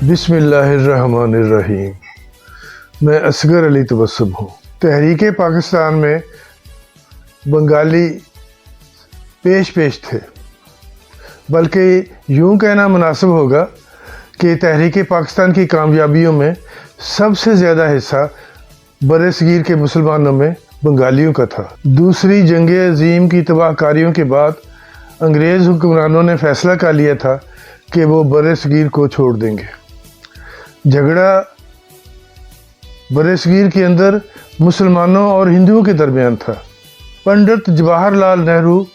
बिस्मिल्लाहिर्रहमानिर्रहीम। मैं असगर अली तबस्सुम हूँ। तहरीक पाकिस्तान में बंगाली पेश थे, बल्कि यूँ कहना मुनासिब होगा कि तहरीक पाकिस्तान की कामयाबियों में सबसे ज़्यादा हिस्सा बरसगीर के मुसलमानों में बंगालियों का था। दूसरी जंग अज़ीम की तबाहकारियों के बाद अंग्रेज़ हुक्मरानों ने फ़ैसला कर लिया था कि वो बरसगीर को छोड़ देंगे। झगड़ा बरसगीर के अंदर मुसलमानों और हिंदुओं के दरमियान था। पंडित जवाहरलाल नेहरू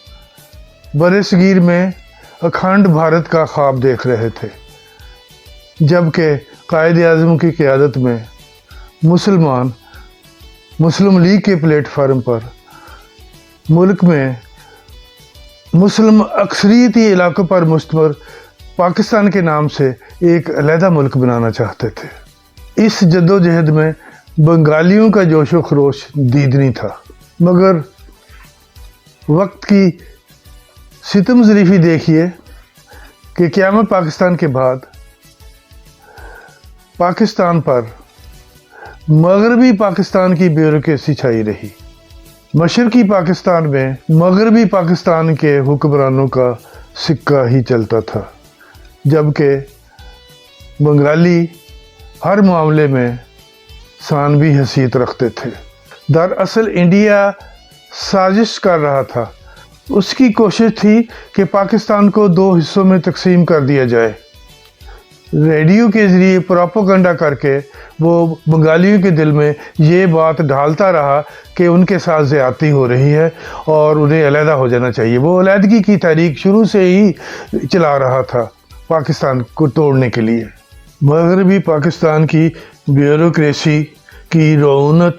बरसगीर में अखंड भारत का ख्वाब देख रहे थे, जबकि कायद आज़म की क़यादत में मुस्लिम लीग के प्लेटफार्म पर मुल्क में मुस्लिम अक्सरियती इलाकों पर मुश्तमल पाकिस्तान के नाम से एक अलहदा मुल्क बनाना चाहते थे। इस जद्दोजहद में बंगालियों का जोश व खरोश दीदनी था, मगर वक्त की सितम ज़रीफ़ी देखिए कि क़यामत पाकिस्तान के बाद पाकिस्तान पर मगरबी पाकिस्तान की ब्यूरोक्रेसी छाई रही। मशरक़ी पाकिस्तान में मगरबी पाकिस्तान के हुक्मरानों का सिक्का ही चलता था, जबकि बंगाली हर मामले में सानवी हैसियत रखते थे। दरअसल इंडिया साजिश कर रहा था। उसकी कोशिश थी कि पाकिस्तान को दो हिस्सों में तकसीम कर दिया जाए। रेडियो के ज़रिए प्रोपेगेंडा करके वो बंगालियों के दिल में ये बात ढालता रहा कि उनके साथ ज़्यादती हो रही है और उन्हें अलहदा हो जाना चाहिए। वो अलहदगी की तहरीक शुरू से ही चला रहा था पाकिस्तान को तोड़ने के लिए। मगरबी पाकिस्तान की ब्यूरोक्रेसी की रौनत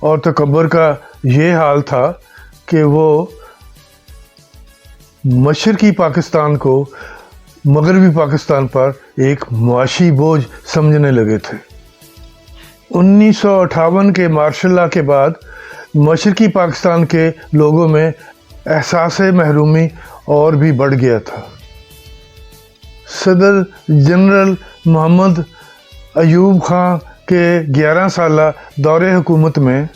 और तकब्बर का ये हाल था कि वो मशरक़ी पाकिस्तान को मगरबी पाकिस्तान पर एक मुआशी बोझ समझने लगे थे। 1958 के मार्शल लॉ के बाद मशरक़ी पाकिस्तान के लोगों में एहसास महरूमी और भी बढ़ गया था। सदर जनरल मोहम्मद अयूब खां के 11 साला दौरे हुकूमत में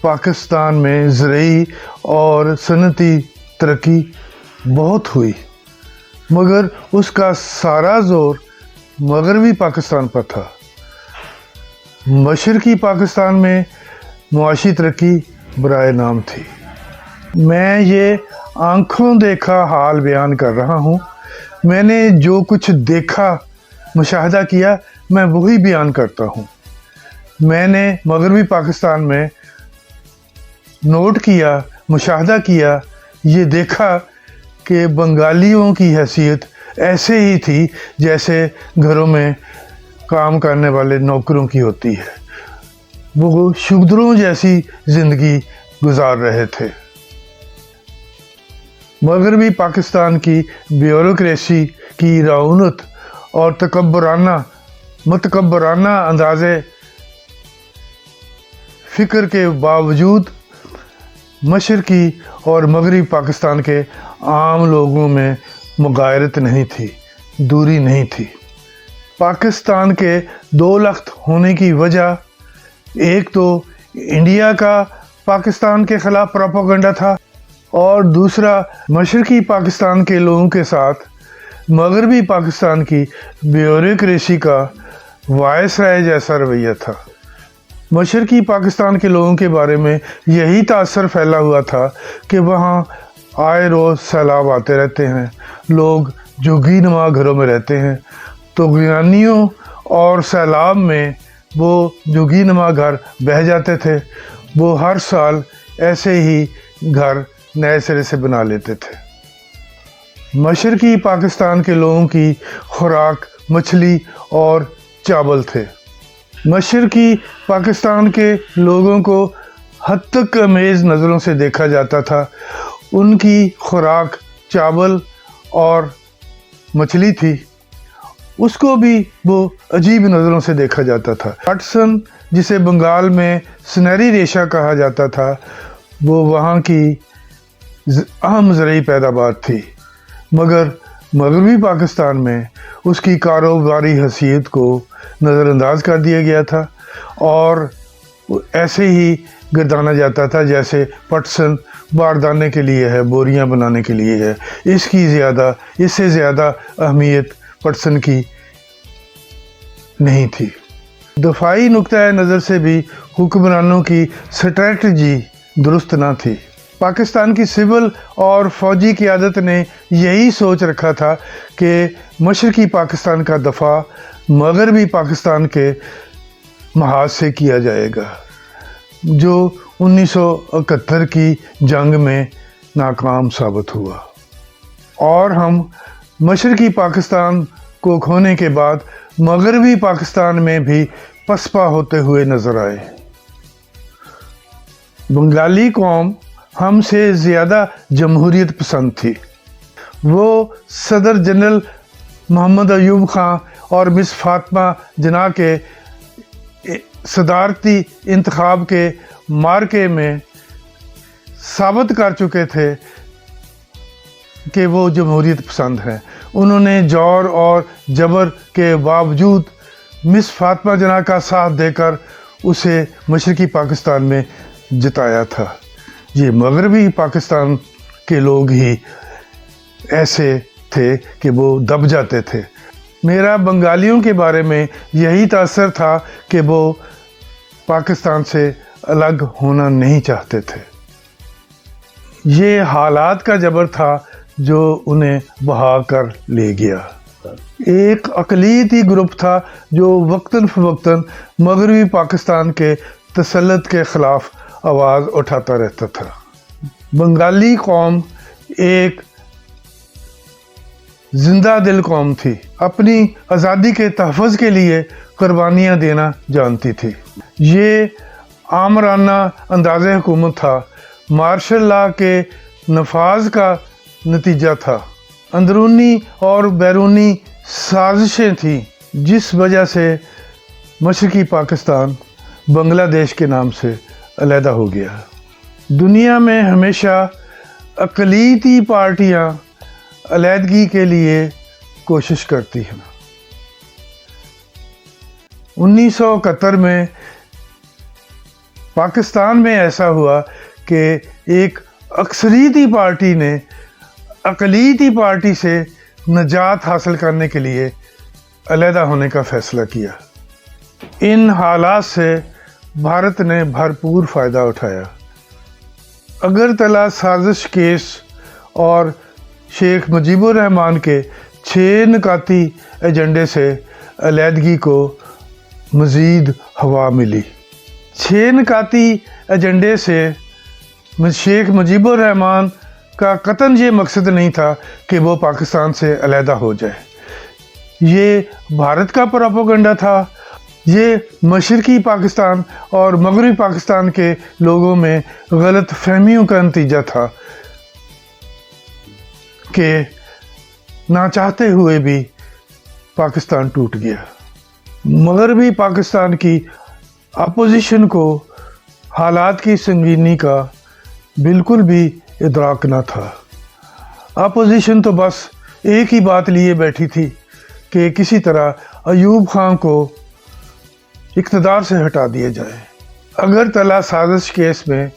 पाकिस्तान में ज़रई और सनती तरक्की बहुत हुई, मगर उसका सारा ज़ोर मगरबी पाकिस्तान पर था। मशरक़ी पाकिस्तान में मुआशी तरक्की बराए नाम थी। मैं ये आँखों देखा हाल बयान कर रहा हूँ। मैंने जो कुछ देखा, मुशाहदा किया, मैं वही बयान करता हूँ। मैंने मगरबी पाकिस्तान में नोट किया, मुशाहदा किया, ये देखा कि बंगालियों की हैसियत ऐसे ही थी जैसे घरों में काम करने वाले नौकरों की होती है। वो शूद्रों जैसी ज़िंदगी गुजार रहे थे। मगरबी पाकिस्तान की ब्यूरोक्रेसी की रौनत और मतकब्बराना अंदाज़े फ़िक्र के बावजूद मशरक़ी और मगरबी पाकिस्तान के आम लोगों में मुगायरत नहीं थी, दूरी नहीं थी। पाकिस्तान के 2 लख्त होने की वजह एक तो इंडिया का पाकिस्तान के ख़िलाफ़ प्रोपेगेंडा था, और दूसरा मशरक़ी पाकिस्तान के लोगों के साथ मगरबी पाकिस्तान की ब्यूरोक्रेसी का वायसराय जैसा रवैया था। मशरक़ी पाकिस्तान के लोगों के बारे में यही तासर फैला हुआ था कि वहाँ आए रोज़ सैलाब आते रहते हैं, लोग झुग्गी नुमा घरों में रहते हैं। तो गिरानियों और सैलाब में वो झुग्गी नुमा घर बह जाते थे। वो हर साल ऐसे ही घर नए सिरे से बना लेते थे। मशरक़ी पाकिस्तान के लोगों की खुराक मछली और चावल थे। मशरक़ी पाकिस्तान के लोगों को हद तक अमेज़ नज़रों से देखा जाता था। उनकी खुराक चावल और मछली थी, उसको भी वो अजीब नज़रों से देखा जाता था। हटसन, जिसे बंगाल में सुनहरी रेशा कहा जाता था, वो वहाँ की अहम ज़रई पैदावार थी, मगर मगरबी पाकिस्तान में उसकी कारोबारी हैसियत को नज़रअंदाज कर दिया गया था और ऐसे ही गर्दाना जाता था जैसे पटसन बारदाने के लिए है, बोरियां बनाने के लिए है। इससे ज़्यादा अहमियत पटसन की नहीं थी। दफाई नुक्ता नज़र से भी हुक्मरानों की स्ट्रेटजी दुरुस्त ना थी। पाकिस्तान की सिविल और फौजी क़यादत ने यही सोच रखा था कि मशरक़ी पाकिस्तान का दफ़ा मगरबी पाकिस्तान के महाज से किया जाएगा, जो 1971 की जंग में नाकाम साबित हुआ और हम मशरक़ी पाकिस्तान को खोने के बाद मगरबी पाकिस्तान में भी पसपा होते हुए नज़र आए। बंगाली कौम हमसे ज़्यादा जमहूरियत पसंद थी। वो सदर जनरल मोहम्मद अयूब खां और मिस फातिमा जना के सदारती इंतखाब के मार्के में साबित कर चुके थे कि वो जमहूरियत पसंद हैं। उन्होंने जोर और जबर के बावजूद मिस फातिमा जना का साथ देकर उसे मशरक़ी पाकिस्तान में जिताया था। ये मगरबी पाकिस्तान के लोग ही ऐसे थे कि वो दब जाते थे। मेरा बंगालियों के बारे में यही तासर था कि वो पाकिस्तान से अलग होना नहीं चाहते थे। ये हालात का जबर था जो उन्हें बहा कर ले गया। एक अक़लीती ग्रुप था जो वक्तन फ़वक्तन मगरबी पाकिस्तान के तसल्लुत के ख़िलाफ़ आवाज़ उठाता रहता था। बंगाली कौम एक जिंदा दिल कौम थी, अपनी आज़ादी के तहफ़्फ़ुज़ के लिए कुर्बानियाँ देना जानती थी। ये आमराना अंदाज़े हुकूमत था, मार्शल लॉ के नफाज का नतीजा था। अंदरूनी और बैरूनी साजिशें थीं जिस वजह से मशरक़ी पाकिस्तान बांग्लादेश के नाम से अलहदा हो गया। दुनिया में हमेशा अक़लीती पार्टियां अलहदगी के लिए कोशिश करती हैं। 1971 में पाकिस्तान में ऐसा हुआ कि एक अक्सरीती पार्टी ने अक़लीती पार्टी से नजात हासिल करने के लिए अलहदा होने का फ़ैसला किया। इन हालात से भारत ने भरपूर फ़ायदा उठाया। अगरतला साजिश केस और शेख मुजीबुर रहमान के 6 निकाती एजेंडे से अलहदगी को मज़ीद हवा मिली। 6 निकाती एजेंडे से शेख मुजीबुर रहमान का कतन ये मकसद नहीं था कि वो पाकिस्तान से अलहदा हो जाए। ये भारत का प्रोपेगेंडा था। ये मशरक़ी पाकिस्तान और मगरबी पाकिस्तान के लोगों में गलत फहमियों का नतीजा था कि ना चाहते हुए भी पाकिस्तान टूट गया। मगरबी पाकिस्तान की अपोजिशन को हालात की संगीनी का बिल्कुल भी इदराक न था। अपोजिशन तो बस एक ही बात लिए बैठी थी कि किसी तरह अयूब खान को इक़्तिदार से हटा दिया जाए। अगरतला साजिश केस में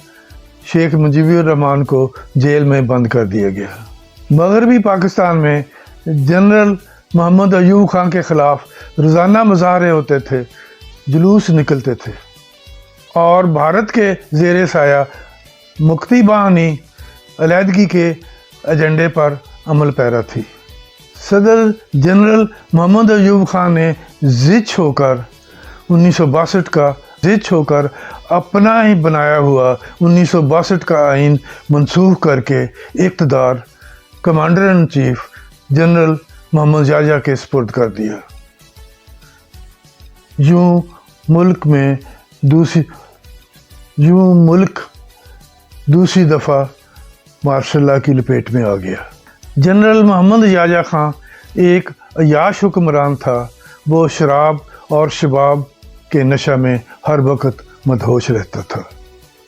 शेख मुजीबुर रहमान को जेल में बंद कर दिया गया। मगरबी पाकिस्तान में जनरल मोहम्मद अयूब खान के ख़िलाफ़ रोज़ाना मुज़ाहरे होते थे, जुलूस निकलते थे और भारत के ज़ेरे साया मुक्ति बाहिनी अलहदगी के एजेंडे पर अमल पैरा थी। सदर जनरल मोहम्मद अयूब खान ने ज़िद होकर 1962 अपना ही बनाया हुआ 1962 का आइन मनसूख करके इक़्तिदार commander in chief general Mohammad जाजा के स्पुर्द कर दिया। यूँ मुल्क दूसरी दफ़ा मार्शल लॉ की लपेट में आ गया। जनरल मोहम्मद जाजा खां एक अयाश हुक्मरान था। वो शराब और शबाब के नशा में हर वक्त मदहोश रहता था।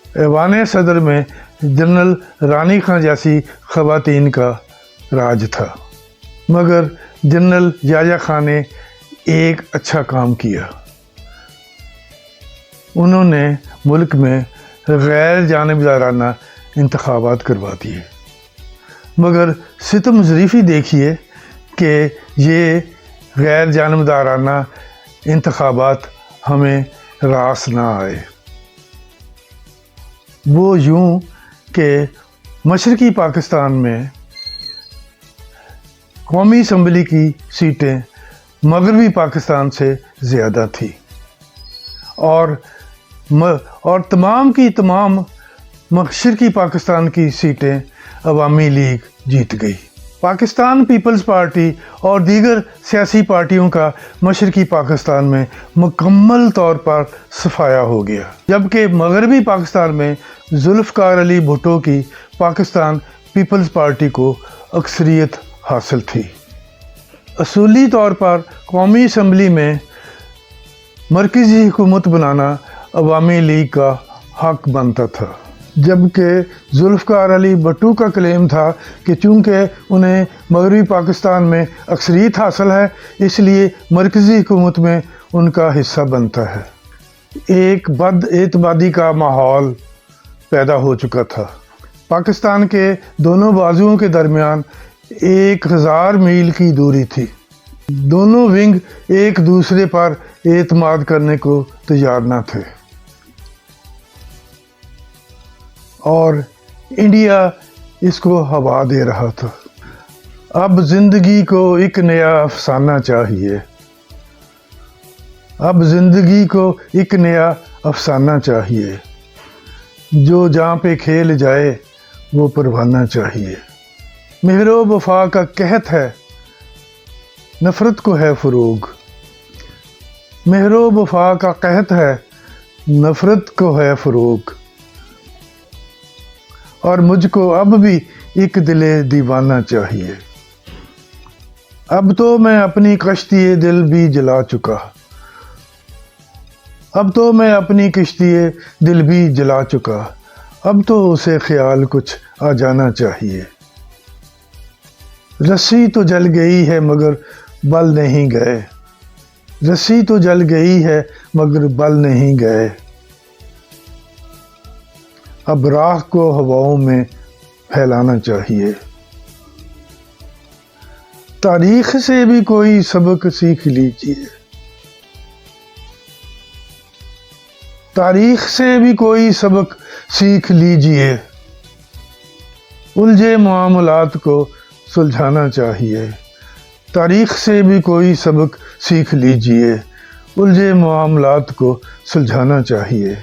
ऐवान सदर में जनरल रानी खां जैसी ख़वातीन का राज था। मगर जनरल याह्या खान ने एक अच्छा काम किया। उन्होंने मुल्क में गैर जानिबदाराना इंतखाबात करवा दिए। मगर सितम ज़रीफ़ी देखिए कि ये गैर जानिबदाराना इंतखाबात हमें रास ना आए। वो यूं कि मशरक़ी पाकिस्तान में कौमी असम्बली की सीटें मगरबी पाकिस्तान से ज़्यादा थी और तमाम की तमाम मशरक़ी पाकिस्तान की सीटें अवामी लीग जीत गई। पाकिस्तान पीपल्स पार्टी और दीगर सियासी पार्टियों का मशरक़ी पाकिस्तान में मुकम्मल तौर पर सफाया हो गया, जबकि मगरबी पाकिस्तान में जुल्फ़िकार अली भुट्टो की पाकिस्तान पीपल्स पार्टी को अक्सरियत हासिल थी। असूली तौर पर कौमी असम्बली में मरकज़ी हुकूमत बनाना अवामी लीग का हक बनता था, जबकि जुल्फ़िकार अली भुट्टो का क्लेम था कि चूँकि उन्हें मगरबी पाकिस्तान में अक्सरियत हासिल है इसलिए मरकज़ी हुकूमत में उनका हिस्सा बनता है। एक बदएतमादी का माहौल पैदा हो चुका था। पाकिस्तान के दोनों बाजुओं के दरमियान 1000 मील की दूरी थी। दोनों विंग एक दूसरे पर एतमाद करने को तैयार न थे और इंडिया इसको हवा दे रहा था। अब जिंदगी को एक नया अफसाना चाहिए। अब जिंदगी को एक नया अफसाना चाहिए। जो जहाँ पे खेल जाए वो परवाना चाहिए। मेहरो वफा का कहत है नफ़रत को है फ़रोग़। मेहरो वफा का कहत है नफ़रत को है फ़रोग़। और मुझको अब भी एक दिले दीवाना चाहिए। अब तो मैं अपनी कश्ती दिल भी जला चुका। अब तो मैं अपनी कश्ती दिल भी जला चुका। अब तो उसे ख्याल कुछ आ जाना चाहिए। रस्सी तो जल गई है मगर बल नहीं गए। रस्सी तो जल गई है मगर बल नहीं गए। अब राह को हवाओं में फैलाना चाहिए। तारीख से भी कोई सबक सीख लीजिए। तारीख से भी कोई सबक सीख लीजिए। उलझे मामलात को सुलझाना चाहिए। तारीख से भी कोई सबक सीख लीजिए। उलझे मामलात को सुलझाना चाहिए।